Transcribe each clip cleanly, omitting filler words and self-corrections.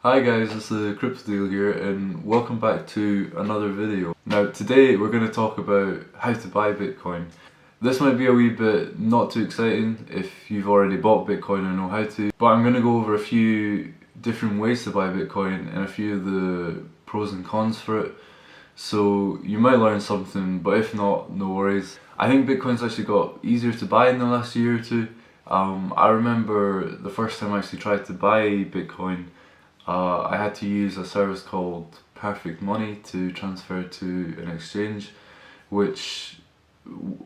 Hi guys, it's the Crypto Deal here and welcome back to another video. Now today we're going to talk about how to buy Bitcoin. This might be a wee bit not too exciting if you've already bought Bitcoin and know how to, but I'm going to go over a few different ways to buy Bitcoin and a few of the pros and cons for it. So you might learn something, but if not, no worries. I think Bitcoin's actually got easier to buy in the last year or two. I remember the first time I actually tried to buy Bitcoin, I had to use a service called Perfect Money to transfer to an exchange, which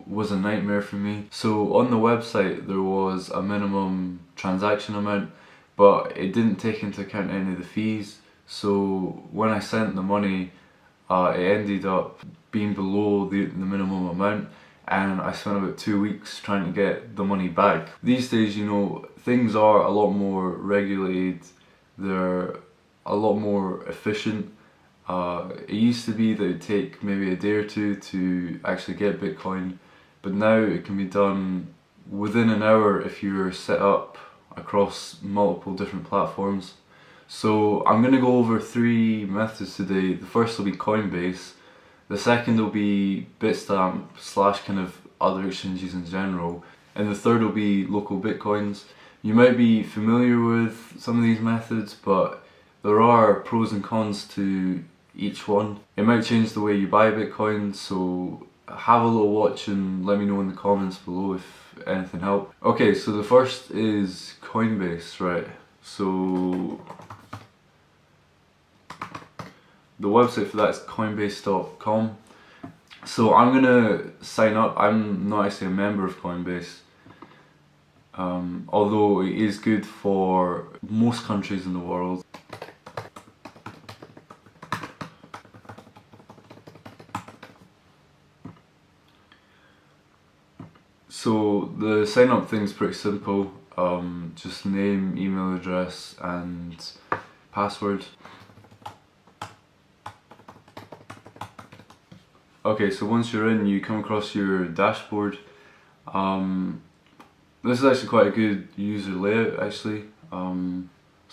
was a nightmare for me. So on the website there was a minimum transaction amount, but it didn't take into account any of the fees. So when I sent the money, it ended up being below the minimum amount, and I spent about 2 weeks trying to get the money back. These days, you know, things are a lot more regulated, they're a lot more efficient. It used to be that it'd take maybe a day or two to actually get Bitcoin, but now it can be done within an hour if you're set up across multiple different platforms. So I'm going to go over 3 methods today. The first will be Coinbase, the second will be Bitstamp / kind of other exchanges in general, and the third will be Localbitcoins. You might be familiar with some of these methods, but there are pros and cons to each one. It might change the way you buy Bitcoin, so have a little watch and let me know in the comments below if anything helped. Okay, so the first is Coinbase, right? So the website for that is coinbase.com. So I'm gonna sign up. I'm not actually a member of Coinbase, although it is good for most countries in the world. So the sign up thing is pretty simple, just name, email address and password. Okay, so once you're in, you come across your dashboard. This is actually quite a good user layout actually. Some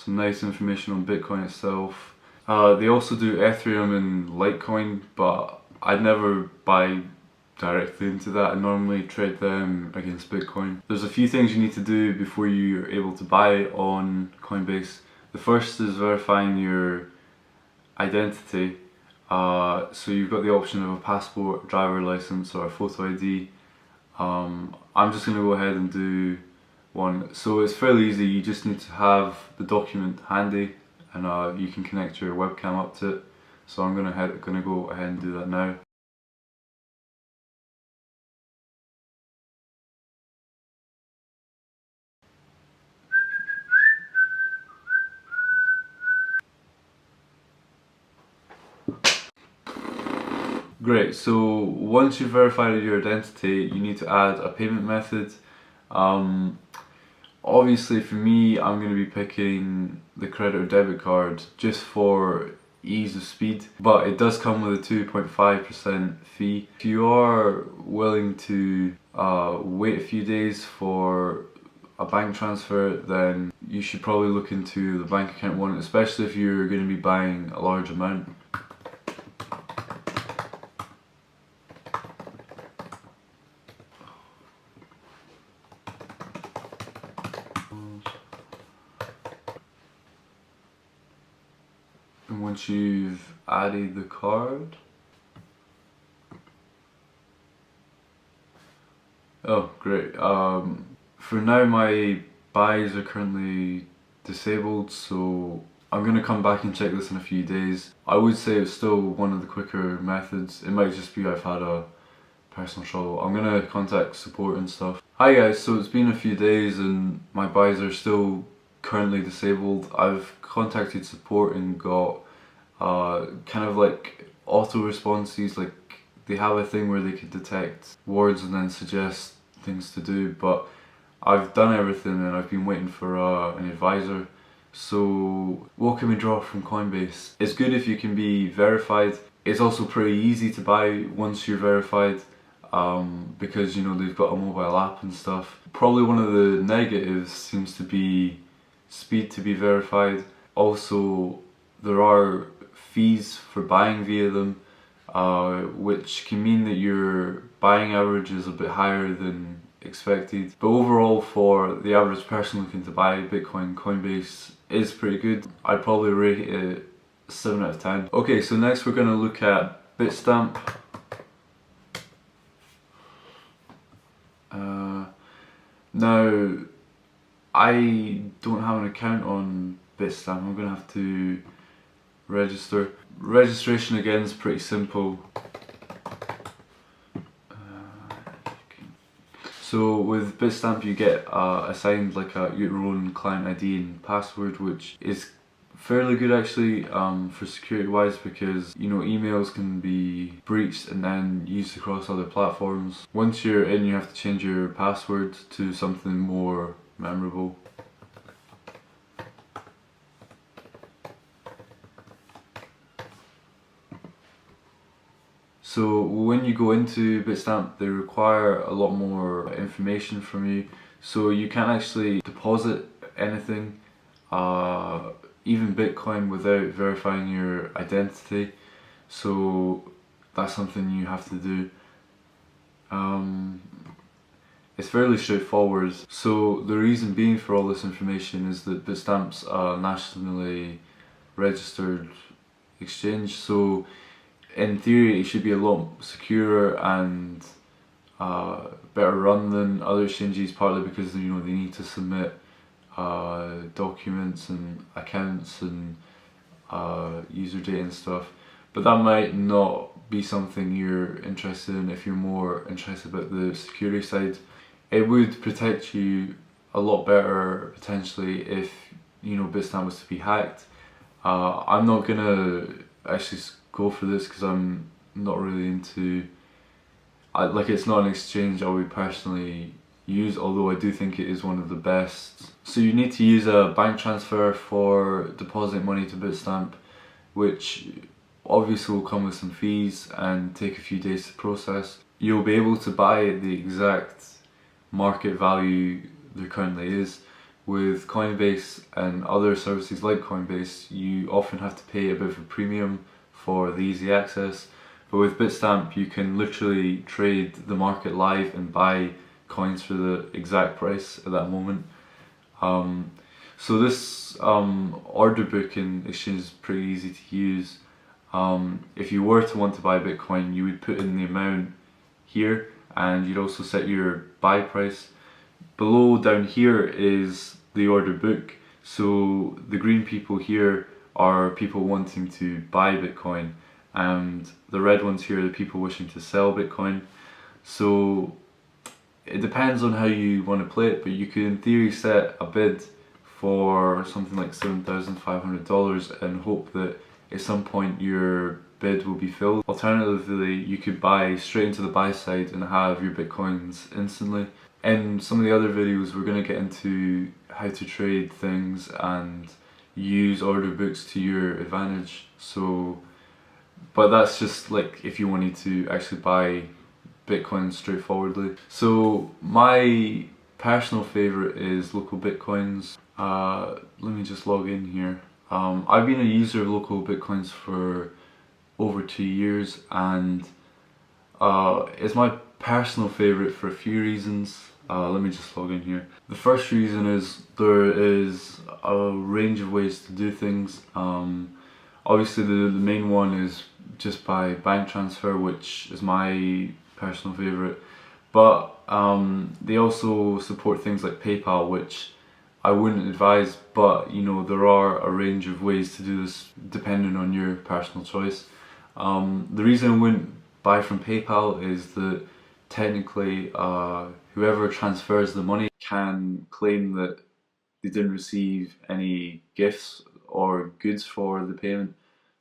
nice information on Bitcoin itself. They also do Ethereum and Litecoin, but I'd never buy directly into that. I normally trade them against Bitcoin. There's a few things you need to do before you're able to buy on Coinbase. The first is verifying your identity. So you've got the option of a passport, driver license or a photo ID. I'm just going to go ahead and do one. So it's fairly easy, you just need to have the document handy and you can connect your webcam up to it. So I'm gonna go ahead and do that now. Great, so once you've verified your identity, you need to add a payment method. Obviously for me, I'm going to be picking the credit or debit card just for ease of speed, but it does come with a 2.5% fee. If you are willing to wait a few days for a bank transfer, then you should probably look into the bank account one, especially if you're going to be buying a large amount. And once you've added the card, oh great, for now my buys are currently disabled, so I'm going to come back and check this in a few days. I would say it's still one of the quicker methods. It might just be I've had a personal trouble. I'm going to contact support and stuff. Hi guys, so it's been a few days and my buys are still currently disabled. I've contacted support and got kind of like auto responses, like they have a thing where they can detect words and then suggest things to do, but I've done everything and I've been waiting for an advisor. So what can we draw from Coinbase? It's good if you can be verified. It's also pretty easy to buy once you're verified, because you know they've got a mobile app and stuff. Probably one of the negatives seems to be speed to be verified. also there are fees for buying via them, which can mean that your buying average is a bit higher than expected. But overall, for the average person looking to buy Bitcoin, Coinbase is pretty good. I'd probably rate it 7 out of 10. Okay, so next we're going to look at Bitstamp. Now, I don't have an account on Bitstamp. I'm going to have to register. Registration again is pretty simple. So with Bitstamp you get assigned like your own client ID and password, which is fairly good actually for security wise, because you know emails can be breached and then used across other platforms. Once you're in, you have to change your password to something more memorable. So when you go into Bitstamp, they require a lot more information from you, so you can't actually deposit anything, even Bitcoin, without verifying your identity. So that's something you have to do. It's fairly straightforward. So the reason being for all this information is that Bitstamp's a nationally registered exchange, so in theory it should be a lot secure and better run than other exchanges, partly because you know they need to submit documents and accounts and user data and stuff, but that might not be something you're interested in. If you're more interested about the security side, it would protect you a lot better potentially if you know Bitstamp was to be hacked. I'm not gonna actually go for this because I'm not really into, like, it's not an exchange I would personally use, although I do think it is one of the best. So you need to use a bank transfer for depositing money to Bitstamp, which obviously will come with some fees and take a few days to process. You'll be able to buy at the exact market value there currently is. With Coinbase and other services like Coinbase, you often have to pay a bit of a premium for the easy access, but with Bitstamp you can literally trade the market live and buy coins for the exact price at that moment. So this order booking exchange is pretty easy to use. If you were to want to buy Bitcoin, you would put in the amount here and you'd also set your buy price. Below down here is the order book, so the green people here are people wanting to buy Bitcoin and the red ones here are the people wishing to sell Bitcoin. So it depends on how you want to play it, but you could in theory set a bid for something like $7,500 and hope that at some point your bid will be filled. Alternatively, you could buy straight into the buy side and have your Bitcoins instantly. In some of the other videos we're going to get into how to trade things and use order books to your advantage. So, but that's just like if you wanted to actually buy Bitcoin straightforwardly. So my personal favorite is Localbitcoins. Let me just log in here. I've been a user of Localbitcoins for over 2 years and it's my personal favorite for a few reasons. Let me just log in here. The first reason is there is a range of ways to do things. Obviously the main one is just by bank transfer, which is my personal favorite, but they also support things like PayPal, which I wouldn't advise, but you know there are a range of ways to do this depending on your personal choice. The reason I wouldn't buy from PayPal is that technically whoever transfers the money can claim that they didn't receive any gifts or goods for the payment,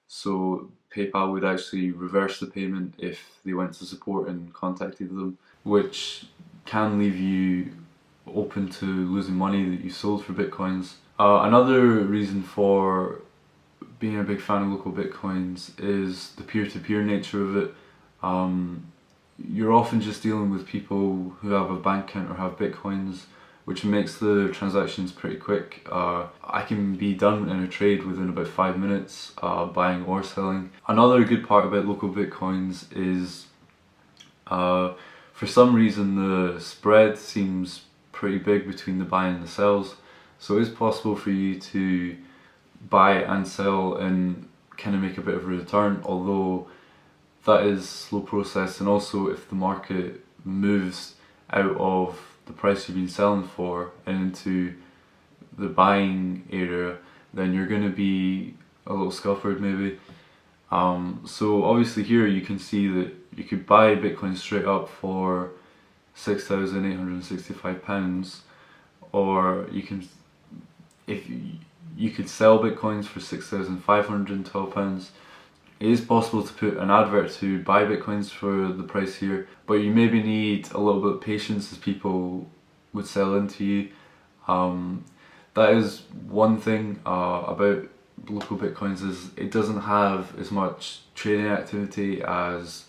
so PayPal would actually reverse the payment if they went to support and contacted them, which can leave you open to losing money that you sold for Bitcoins. Another reason for being a big fan of Localbitcoins is the peer-to-peer nature of it. You're often just dealing with people who have a bank account or have Bitcoins, which makes the transactions pretty quick. I can be done in a trade within about 5 minutes, buying or selling. Another good part about Localbitcoins is for some reason the spread seems pretty big between the buy and the sells, so it's possible for you to buy and sell and kind of make a bit of a return, although that is a slow process. And also if the market moves out of the price you've been selling for and into the buying area, then you're going to be a little scuppered maybe. So obviously here you can see that you could buy Bitcoin straight up for £6,865, or you could sell Bitcoins for £6,512. It is possible to put an advert to buy Bitcoins for the price here, but you maybe need a little bit of patience as people would sell into you. That is one thing about Localbitcoins, is it doesn't have as much trading activity as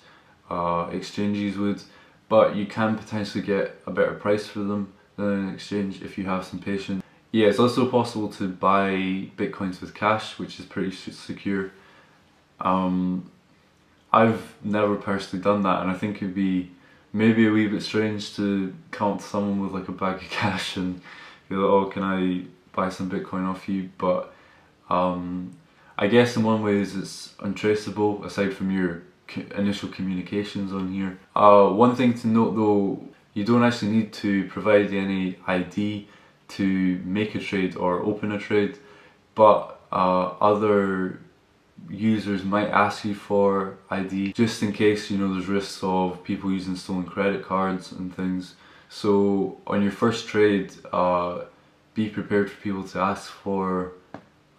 exchanges would, but you can potentially get a better price for them than an exchange if you have some patience. Yeah, it's also possible to buy Bitcoins with cash, which is pretty secure. I've never personally done that, and I think it'd be maybe a wee bit strange to come up to someone with like a bag of cash and be like, oh, can I buy some Bitcoin off you? But I guess in one way it's untraceable aside from your initial communications on here. One thing to note though, you don't actually need to provide any ID to make a trade or open a trade, but other users might ask you for ID just in case, you know, there's risks of people using stolen credit cards and things. So on your first trade, be prepared for people to ask for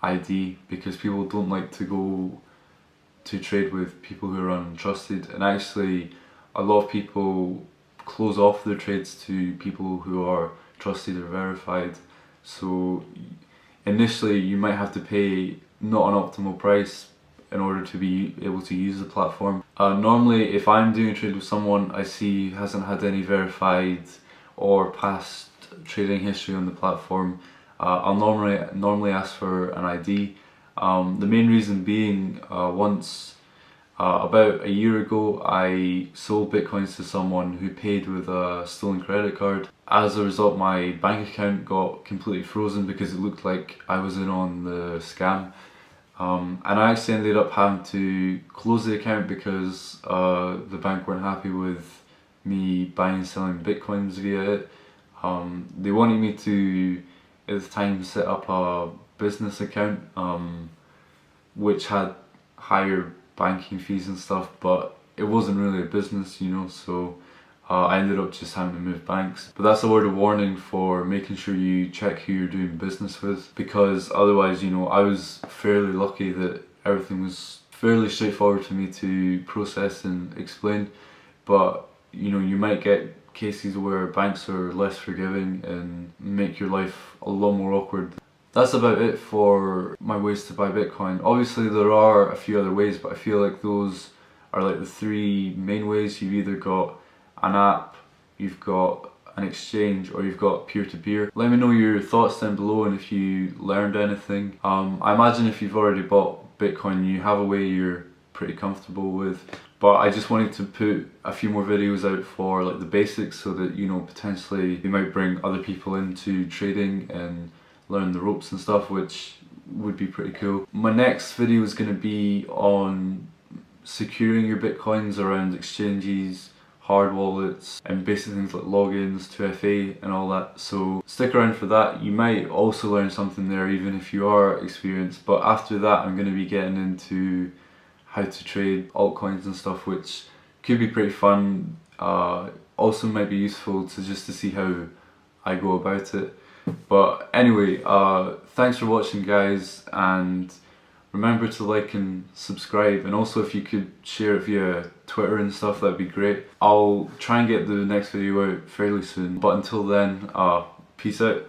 ID, because people don't like to go to trade with people who are untrusted, and actually a lot of people close off their trades to people who are trusted or verified. So initially you might have to pay not an optimal price in order to be able to use the platform. Normally if I'm doing a trade with someone I see hasn't had any verified or past trading history on the platform, I'll normally ask for an ID. The main reason being, once about a year ago I sold Bitcoins to someone who paid with a stolen credit card. As a result, my bank account got completely frozen because it looked like I was in on the scam. And I actually ended up having to close the account because the bank weren't happy with me buying and selling Bitcoins via it. They wanted me to, at the time, set up a business account which had higher banking fees and stuff, but it wasn't really a business, you know, so I ended up just having to move banks. But that's a word of warning for making sure you check who you're doing business with, because otherwise, you know, I was fairly lucky that everything was fairly straightforward for me to process and explain, but you know, you might get cases where banks are less forgiving and make your life a lot more awkward. That's about it for my ways to buy Bitcoin. Obviously there are a few other ways, but I feel like those are like the three main ways. You've either got an app, you've got an exchange, or you've got peer-to-peer. Let me know your thoughts down below and if you learned anything. I imagine if you've already bought Bitcoin you have a way you're pretty comfortable with, but I just wanted to put a few more videos out for like the basics, so that, you know, potentially they might bring other people into trading and learn the ropes and stuff, which would be pretty cool. My next video is going to be on securing your Bitcoins around exchanges, hard wallets, and basic things like logins, 2FA and all that. So stick around for that. You might also learn something there even if you are experienced, but after that I'm going to be getting into how to trade altcoins and stuff, which could be pretty fun. Also might be useful to see how I go about it. But anyway, thanks for watching guys, and remember to like and subscribe, and also if you could share it via Twitter and stuff, that'd be great. I'll try and get the next video out fairly soon, but until then, peace out.